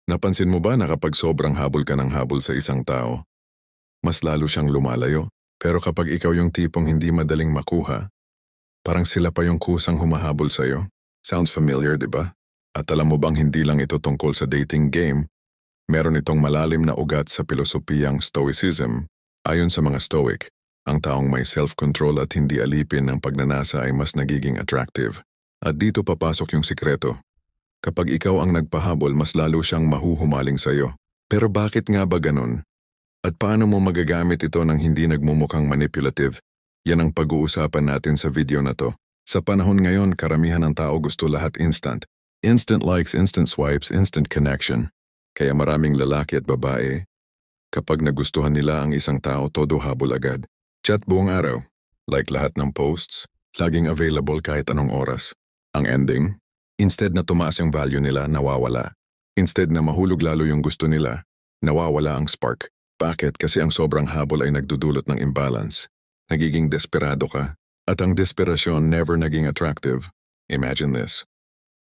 Napansin mo ba na kapag sobrang habol ka ng habol sa isang tao, mas lalo siyang lumalayo? Pero kapag ikaw yung tipong hindi madaling makuha, parang sila pa yung kusang humahabol sa'yo. Sounds familiar, di ba? At alam mo bang hindi lang ito tungkol sa dating game, meron itong malalim na ugat sa pilosopiyang Stoicism. Ayon sa mga Stoic, ang taong may self-control at hindi alipin ng pagnanasa ay mas nagiging attractive. At dito papasok yung sikreto. Kapag ikaw ang nagpahabol, mas lalo siyang mahuhumaling sa'yo. Pero bakit nga ba ganun? At paano mo magagamit ito ng hindi nagmumukhang manipulative? Yan ang pag-uusapan natin sa video na to. Sa panahon ngayon, karamihan ng tao gusto lahat instant. Instant likes, instant swipes, instant connection. Kaya maraming lalaki at babae, kapag nagustuhan nila ang isang tao, todo habol agad. Chat buong araw, like lahat ng posts, laging available kahit anong oras. Ang ending, instead na tumaas yung value nila, nawawala. Instead na mahulog lalo yung gusto nila, nawawala ang spark. Bakit? Kasi ang sobrang habol ay nagdudulot ng imbalance. Nagiging desperado ka, at ang desperasyon never naging attractive. Imagine this.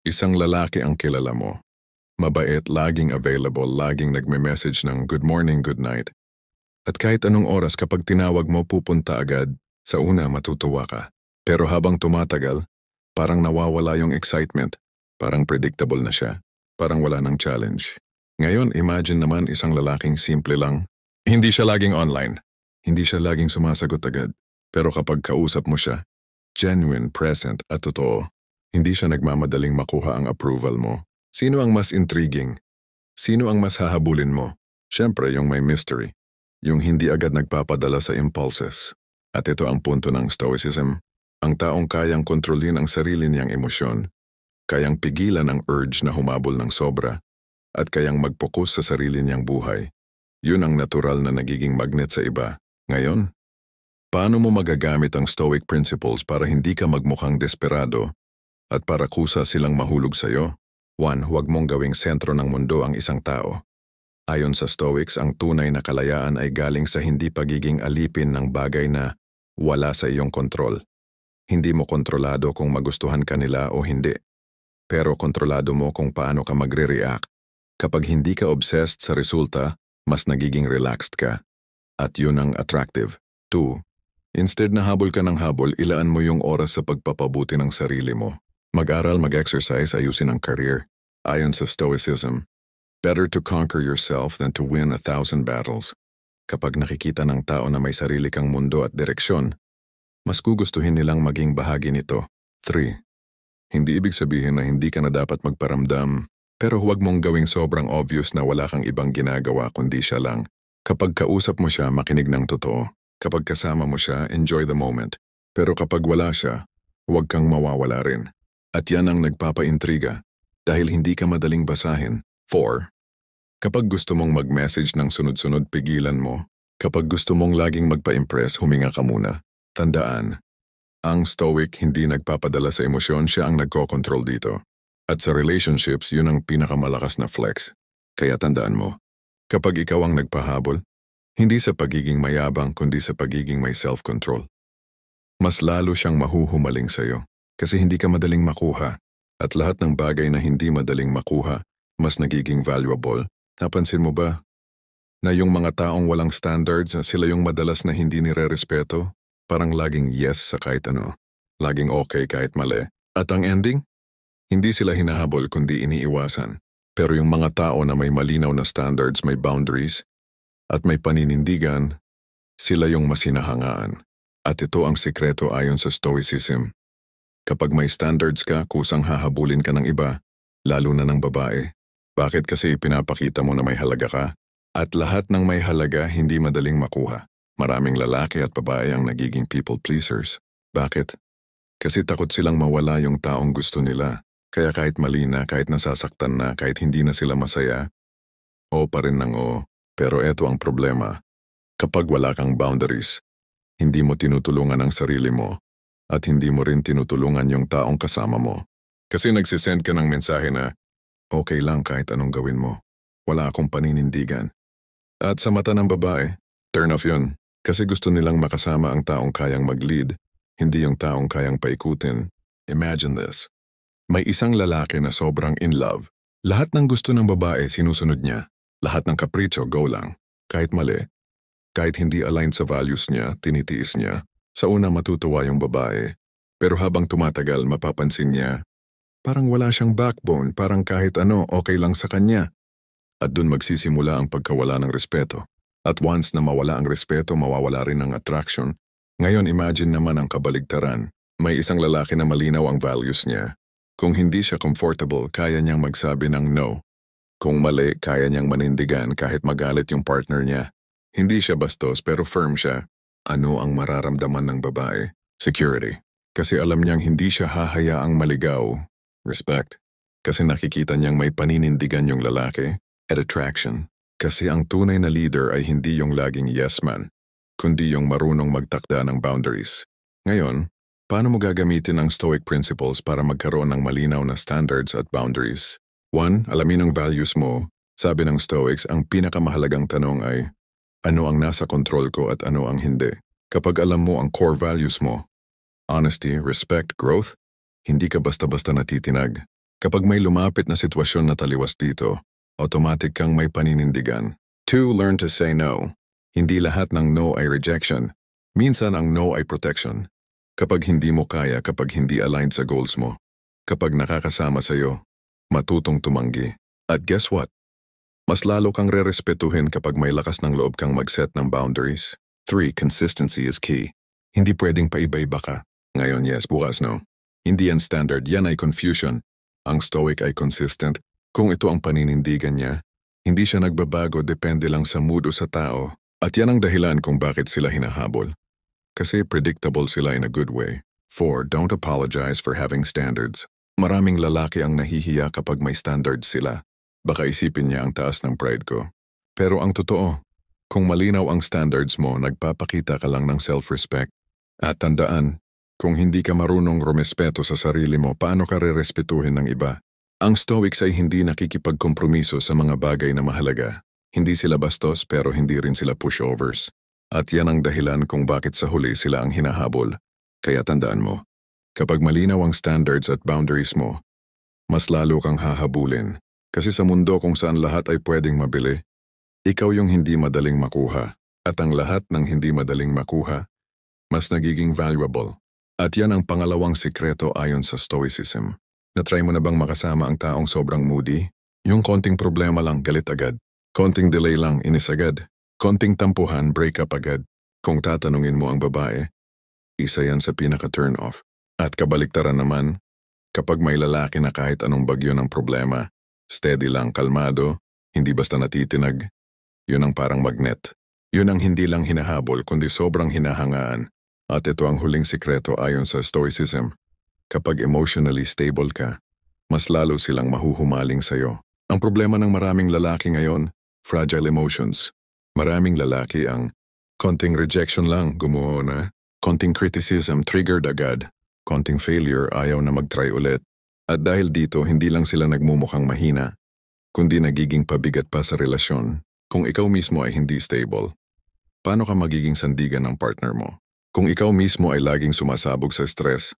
Isang lalaki ang kilala mo. Mabait, laging available, laging nagme-message ng good morning, good night. At kahit anong oras kapag tinawag mo pupunta agad, sa una matutuwa ka. Pero habang tumatagal, parang nawawala yung excitement. Parang predictable na siya. Parang wala ng challenge. Ngayon, imagine naman isang lalaking simple lang. Hindi siya laging online. Hindi siya laging sumasagot agad. Pero kapag kausap mo siya, genuine, present at totoo, hindi siya nagmamadaling makuha ang approval mo. Sino ang mas intriguing? Sino ang mas hahabulin mo? Siyempre, yung may mystery. Yung hindi agad nagpapadala sa impulses. At ito ang punto ng Stoicism. Ang taong kayang kontrolin ang sarili niyang emosyon, kayang pigilan ang urge na humabol ng sobra, at kayang mag-focus sa sarili niyang buhay. Yun ang natural na nagiging magnet sa iba. Ngayon, paano mo magagamit ang Stoic principles para hindi ka magmukhang desperado at para kusa silang mahulog sa'yo? 1. Huwag mong gawing sentro ng mundo ang isang tao. Ayon sa Stoics, ang tunay na kalayaan ay galing sa hindi pagiging alipin ng bagay na wala sa iyong kontrol. Hindi mo kontrolado kung magustuhan ka nila o hindi. Pero kontrolado mo kung paano ka magre-react. Kapag hindi ka obsessed sa resulta, mas nagiging relaxed ka. At yun ang attractive. 2. Instead na habol ka ng habol, ilaan mo yung oras sa pagpapabuti ng sarili mo. Mag-aral, mag-exercise, ayusin ang career. Ayon sa Stoicism, better to conquer yourself than to win 1,000 battles. Kapag nakikita ng tao na may sarili kang mundo at direksyon, mas gugustuhin nilang maging bahagi nito. 3. Hindi ibig sabihin na hindi ka na dapat magparamdam, pero huwag mong gawing sobrang obvious na wala kang ibang ginagawa kundi siya lang. Kapag kausap mo siya, makinig ng totoo. Kapag kasama mo siya, enjoy the moment. Pero kapag wala siya, huwag kang mawawala rin. At yan ang nagpapaintriga, dahil hindi ka madaling basahin. 4. Kapag gusto mong mag-message ng sunod-sunod, pigilan mo. Kapag gusto mong laging magpa-impress, huminga ka muna. Tandaan, ang Stoic hindi nagpapadala sa emosyon, siya ang nagko-control dito. At sa relationships, yun ang pinakamalakas na flex. Kaya tandaan mo, kapag ikaw ang nagpahabol, hindi sa pagiging mayabang kundi sa pagiging may self-control, mas lalo siyang mahuhumaling sa'yo. Kasi hindi ka madaling makuha. At lahat ng bagay na hindi madaling makuha, mas nagiging valuable. Napansin mo ba na yung mga taong walang standards, sila yung madalas na hindi nire-respeto? Parang laging yes sa kahit ano. Laging okay kahit mali. At ang ending? Hindi sila hinahabol kundi iniiwasan. Pero yung mga tao na may malinaw na standards, may boundaries, at may paninindigan, sila yung mas hinahangaan. At ito ang sikreto ayon sa Stoicism. Kapag may standards ka, kusang hahabulin ka ng iba, lalo na ng babae. Bakit? Kasi pinapakita mo na may halaga ka. At lahat ng may halaga hindi madaling makuha. Maraming lalaki at babae ang nagiging people pleasers. Bakit? Kasi takot silang mawala yung taong gusto nila. Kaya kahit mali na, kahit nasasaktan na, kahit hindi na sila masaya, o pa rin ng o. Pero eto ang problema. Kapag wala kang boundaries, hindi mo tinutulungan ang sarili mo at hindi mo rin tinutulungan yung taong kasama mo. Kasi nagsisend ka ng mensahe na, okay lang kahit anong gawin mo. Wala akong paninindigan. At sa mata ng babae, turn off yun. Kasi gusto nilang makasama ang taong kayang mag-lead, hindi yung taong kayang paikutin. Imagine this. May isang lalaki na sobrang in love, Lahat ng gusto ng babae sinusunod niya. Lahat ng kapritsyo, go lang. Kahit mali, kahit hindi aligned sa values niya, tinitiis niya. Sa una matutuwa yung babae. Pero habang tumatagal, mapapansin niya, parang wala siyang backbone, parang kahit ano okay lang sa kanya. At dun magsisimula ang pagkawala ng respeto. At once na mawala ang respeto, mawawala rin ang attraction. Ngayon imagine naman ang kabaligtaran. May isang lalaki na malinaw ang values niya. Kung hindi siya comfortable, kaya niyang magsabi ng no. Kung mali, kaya niyang manindigan kahit magalit yung partner niya. Hindi siya bastos pero firm siya. Ano ang mararamdaman ng babae? Security. Kasi alam niyang hindi siya hahayaang maligaw. Respect. Kasi nakikita niyang may paninindigan yung lalaki. At attraction. Kasi ang tunay na leader ay hindi yung laging yes man, kundi yung marunong magtakda ng boundaries. Ngayon, paano mo gagamitin ang Stoic principles para magkaroon ng malinaw na standards at boundaries? 1. Alamin ang values mo. Sabi ng Stoics, ang pinakamahalagang tanong ay, ano ang nasa kontrol ko at ano ang hindi? Kapag alam mo ang core values mo, honesty, respect, growth, hindi ka basta-basta natitinag. Kapag may lumapit na sitwasyon na taliwas dito, automatic kang may paninindigan. 2. Learn to say no. Hindi lahat ng no ay rejection. Minsan ang no ay protection. Kapag hindi mo kaya, kapag hindi aligned sa goals mo, kapag nakakasama sa'yo, matutong tumanggi. At guess what? Mas lalo kang rerespetuhin kapag may lakas ng loob kang mag-set ng boundaries. 3. Consistency is key. Hindi pwedeng paiba-iba ka. Ngayon yes, bukas no. Hindi yan standard, yan ay confusion. Ang Stoic ay consistent. Kung ito ang paninindigan niya, hindi siya nagbabago depende lang sa mood o sa tao. At yan ang dahilan kung bakit sila hinahabol. Kasi predictable sila in a good way. 4. Don't apologize for having standards. Maraming lalaki ang nahihiya kapag may standards sila. Baka isipin niya ang taas ng pride ko. Pero ang totoo, kung malinaw ang standards mo, nagpapakita ka lang ng self-respect. At tandaan, kung hindi ka marunong rumespeto sa sarili mo, paano ka rerespetuhin ng iba? Ang Stoics ay hindi nakikipagkompromiso sa mga bagay na mahalaga. Hindi sila bastos pero hindi rin sila pushovers. At yan ang dahilan kung bakit sa huli sila ang hinahabol. Kaya tandaan mo, kapag malinaw ang standards at boundaries mo, mas lalo kang hahabulin. Kasi sa mundo kung saan lahat ay pwedeng mabili, ikaw yung hindi madaling makuha. At ang lahat ng hindi madaling makuha, mas nagiging valuable. At yan ang pangalawang sikreto ayon sa Stoicism. Na-try mo na bang makasama ang taong sobrang moody? Yung konting problema lang, galit agad. Konting delay lang, inis agad. Konting tampuhan, break up agad. Kung tatanungin mo ang babae, isa yan sa pinaka-turn off. At kabaliktaran naman, kapag may lalaki na kahit anong bagyo ng problema, steady lang, kalmado, hindi basta natitinag, yun ang parang magnet. Yun ang hindi lang hinahabol kundi sobrang hinahangaan. At ito ang huling sikreto ayon sa Stoicism. Kapag emotionally stable ka, mas lalo silang mahuhumaling sa'yo. Ang problema ng maraming lalaki ngayon, fragile emotions. Maraming lalaki ang konting rejection lang, gumuho na. Konting criticism, triggered agad. Konting failure, ayaw na mag-try ulit. At dahil dito, hindi lang sila nagmumukhang mahina, kundi nagiging pabigat pa sa relasyon. Kung ikaw mismo ay hindi stable, paano ka magiging sandigan ng partner mo? Kung ikaw mismo ay laging sumasabog sa stress,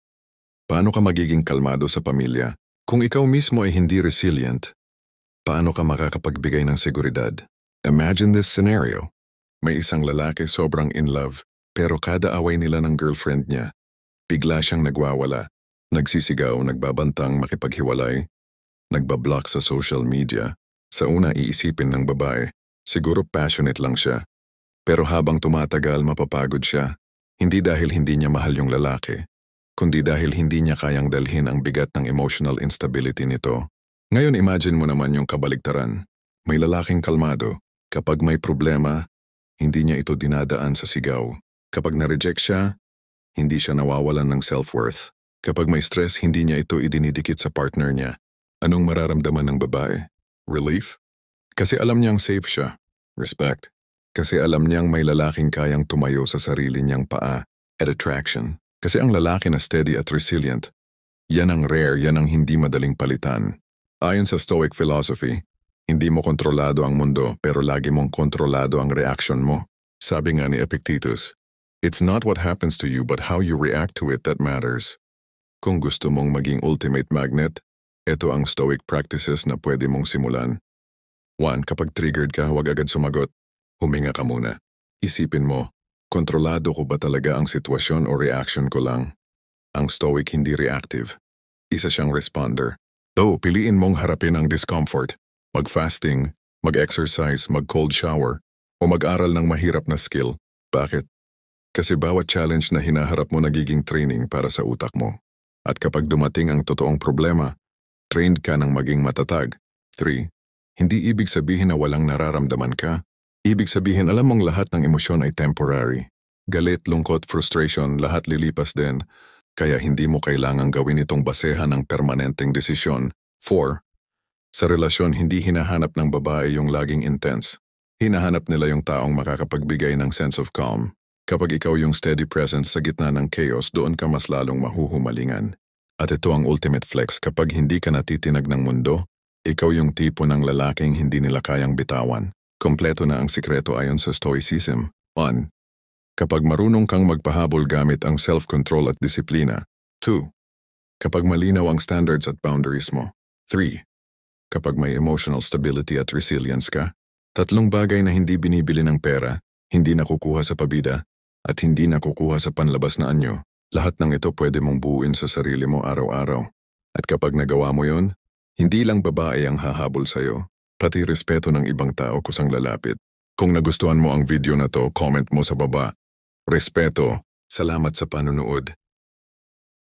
paano ka magiging kalmado sa pamilya? Kung ikaw mismo ay hindi resilient, paano ka makakapagbigay ng seguridad? Imagine this scenario. May isang lalaki sobrang in love, pero kada away nila ng girlfriend niya, bigla siyang nagwawala, nagsisigaw, nagbabantang makipaghiwalay, nagbablock sa social media. Sa una iisipin ng babae, siguro passionate lang siya. Pero habang tumatagal mapapagod siya, hindi dahil hindi niya mahal yung lalaki, kundi dahil hindi niya kayang dalhin ang bigat ng emotional instability nito. Ngayon imagine mo naman yung kabaligtaran. May lalaking kalmado. Kapag may problema, hindi niya ito dinadaan sa sigaw. Kapag na-reject siya, hindi siya nawawalan ng self-worth. Kapag may stress, hindi niya ito idinidikit sa partner niya. Anong mararamdaman ng babae? Relief? Kasi alam niyang safe siya. Respect. Kasi alam niyang may lalaking kayang tumayo sa sarili niyang paa. At attraction. Kasi ang lalaki na steady at resilient, yan ang rare, yan ang hindi madaling palitan. Ayon sa Stoic philosophy, hindi mo kontrolado ang mundo pero lagi mong kontrolado ang reaction mo. Sabi nga ni Epictetus, it's not what happens to you but how you react to it that matters. Kung gusto mong maging ultimate magnet, Ito ang stoic practices na pwede mong simulan. 1. Kapag triggered ka, huwag agad sumagot. Huminga ka muna. Isipin mo, kontrolado ko ba talaga ang sitwasyon o reaction ko lang? Ang stoic hindi reactive. Isa siyang responder. Piliin mong harapin ang discomfort. Mag-fasting, mag-exercise, mag-cold shower, o mag-aral ng mahirap na skill. Bakit? Kasi bawat challenge na hinaharap mo nagiging training para sa utak mo. At kapag dumating ang totoong problema, trained ka ng maging matatag. 3. Hindi ibig sabihin na walang nararamdaman ka. Ibig sabihin alam mong lahat ng emosyon ay temporary. Galit, lungkot, frustration, lahat lilipas din. Kaya hindi mo kailangang gawin itong basehan ng permanenteng desisyon. 4. Sa relasyon, hindi hinahanap ng babae yung laging intense. Hinahanap nila yung taong makakapagbigay ng sense of calm. Kapag ikaw yung steady presence sa gitna ng chaos, doon ka mas lalong mahuhumalingan. At ito ang ultimate flex, kapag hindi ka natitinag ng mundo, ikaw yung tipo ng lalaking hindi nila kayang bitawan. Kompleto na ang sikreto ayon sa Stoicism. 1. Kapag marunong kang magpahabol gamit ang self-control at disiplina. 2. Kapag malinaw ang standards at boundaries mo. 3. Kapag may emotional stability at resilience ka. 3 bagay na hindi binibili ng pera, hindi nakukuha sa pabida, at hindi nakukuha sa panlabas na anyo. Lahat ng ito pwede mong buuin sa sarili mo araw-araw. At kapag nagawa mo yon, hindi lang babae ang hahabol sa'yo, pati respeto ng ibang tao kusang lalapit. Kung nagustuhan mo ang video na to, comment mo sa baba. Respeto. Salamat sa panunood.